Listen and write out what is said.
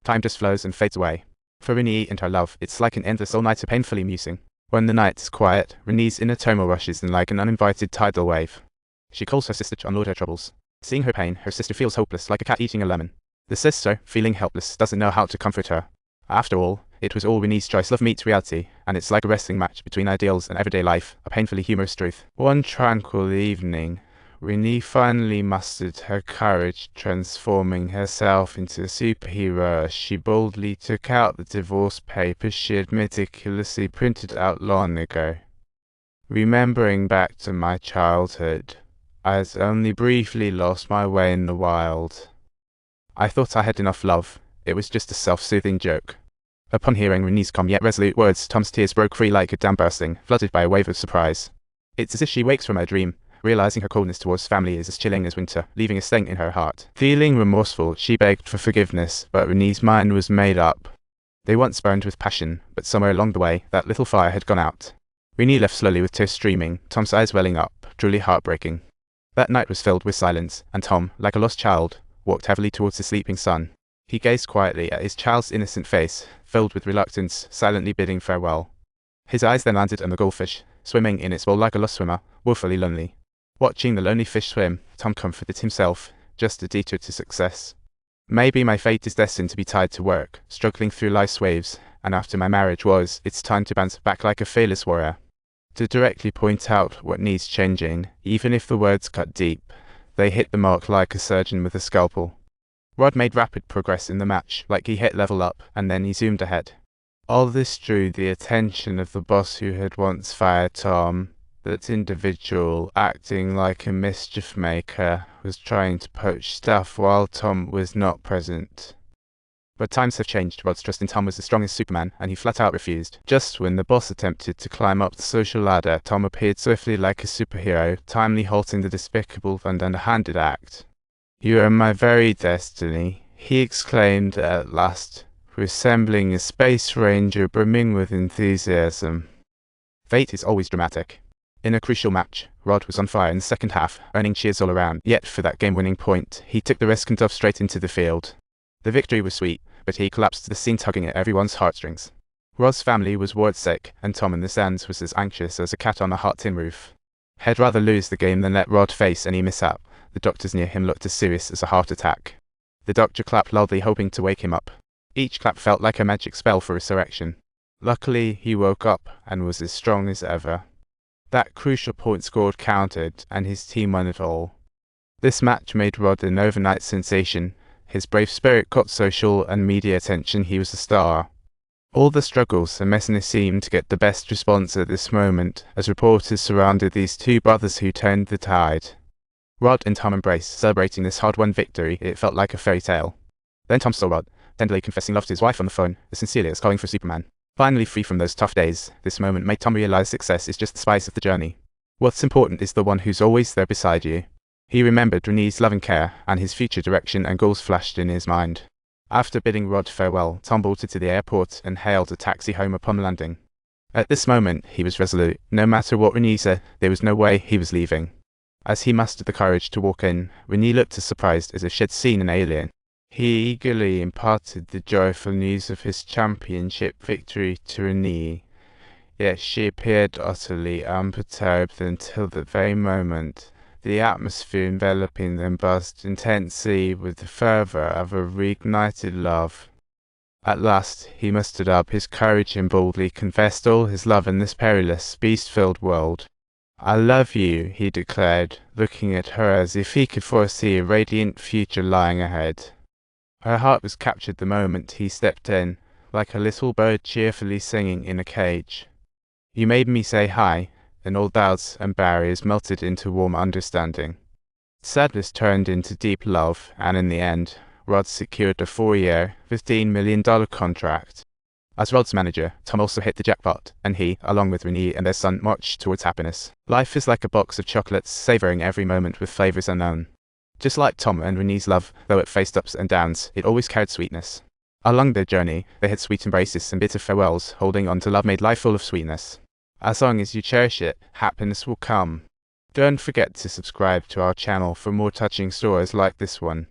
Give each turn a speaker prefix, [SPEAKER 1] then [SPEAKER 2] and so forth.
[SPEAKER 1] Time just flows and fades away. For Renee and her love, it's like an endless all-nighter painfully musing. When the night is quiet, Renee's inner turmoil rushes in like an uninvited tidal wave. She calls her sister to unload her troubles. Seeing her pain, her sister feels hopeless like a cat eating a lemon. The sister, feeling helpless, doesn't know how to comfort her. After all, it was all Renee's choice. Love meets reality, and it's like a wrestling match between ideals and everyday life, a painfully humorous truth. One tranquil evening, Renee finally mustered her courage, transforming herself into a superhero as she boldly took out the divorce papers she had meticulously printed out long ago. Remembering back to my childhood, I had only briefly lost my way in the wild. I thought I had enough love. It was just a self-soothing joke. Upon hearing Renee's calm yet resolute words, Tom's tears broke free like a dam bursting, flooded by a wave of surprise. It's as if she wakes from her dream, realizing her coldness towards family is as chilling as winter, leaving a stain in her heart. Feeling remorseful, she begged for forgiveness, but Renee's mind was made up. They once burned with passion, but somewhere along the way, that little fire had gone out. Renee left slowly with tears streaming, Tom's eyes welling up, truly heartbreaking. That night was filled with silence, and Tom, like a lost child, walked heavily towards his sleeping son. He gazed quietly at his child's innocent face, filled with reluctance, silently bidding farewell. His eyes then landed on the goldfish, swimming in its bowl like a lost swimmer, woefully lonely. Watching the lonely fish swim, Tom comforted himself, just a detour to success. Maybe my fate is destined to be tied to work, struggling through life's waves, and after my marriage it's time to bounce back like a fearless warrior. To directly point out what needs changing, even if the words cut deep, they hit the mark like a surgeon with a scalpel. Rod made rapid progress in the match, like he hit level up, and then he zoomed ahead. All this drew the attention of the boss who had once fired Tom. That individual, acting like a mischief maker, was trying to poach stuff while Tom was not present. But times have changed. Rod's trust in Tom was as strong as Superman, and he flat out refused. Just when the boss attempted to climb up the social ladder, Tom appeared swiftly like a superhero, timely halting the despicable and underhanded act. "You are my very destiny," he exclaimed at last, resembling a space ranger brimming with enthusiasm. Fate is always dramatic. In a crucial match, Rod was on fire in the second half, earning cheers all around, yet for that game-winning point, he took the risk and dove straight into the field. The victory was sweet, but he collapsed to the scene tugging at everyone's heartstrings. Rod's family was ward sick, and Tom in the stands was as anxious as a cat on a hot tin roof. He'd rather lose the game than let Rod face any mishap. The doctors near him looked as serious as a heart attack. The doctor clapped loudly, hoping to wake him up. Each clap felt like a magic spell for resurrection. Luckily, he woke up and was as strong as ever. That crucial point scored counted, and his team won it all. This match made Rod an overnight sensation. His brave spirit caught social and media attention. He was a star. All the struggles and messiness seemed to get the best response at this moment, as reporters surrounded these two brothers who turned the tide. Rod and Tom embraced, celebrating this hard-won victory. It felt like a fairy tale. Then Tom saw Rod, tenderly confessing love to his wife on the phone, as sincerely as calling for Superman. Finally free from those tough days, this moment made Tom realize success is just the spice of the journey. What's important is the one who's always there beside you. He remembered Renee's loving care, and his future direction and goals flashed in his mind. After bidding Rod farewell, Tom bolted to the airport and hailed a taxi home upon landing. At this moment, he was resolute. No matter what Renee said, there was no way he was leaving. As he mustered the courage to walk in, Renee looked as surprised as if she'd seen an alien. He eagerly imparted the joyful news of his championship victory to Renee, yet she appeared utterly unperturbed until that very moment. The atmosphere enveloping them buzzed intensely with the fervor of a reignited love. At last he mustered up his courage and boldly confessed all his love in this perilous, beast-filled world. "I love you," he declared, looking at her as if he could foresee a radiant future lying ahead. Her heart was captured the moment he stepped in, like a little bird cheerfully singing in a cage. "You made me say hi," and all doubts and barriers melted into warm understanding. Sadness turned into deep love, and in the end, Rod secured a 4-year, $15 million contract. As Rod's manager, Tom also hit the jackpot, and he, along with Renee and their son, marched towards happiness. Life is like a box of chocolates, savoring every moment with flavors unknown. Just like Tom and Renee's love, though it faced ups and downs, it always carried sweetness. Along their journey, they had sweet embraces and bitter farewells, holding on to love made life full of sweetness. As long as you cherish it, happiness will come. Don't forget to subscribe to our channel for more touching stories like this one.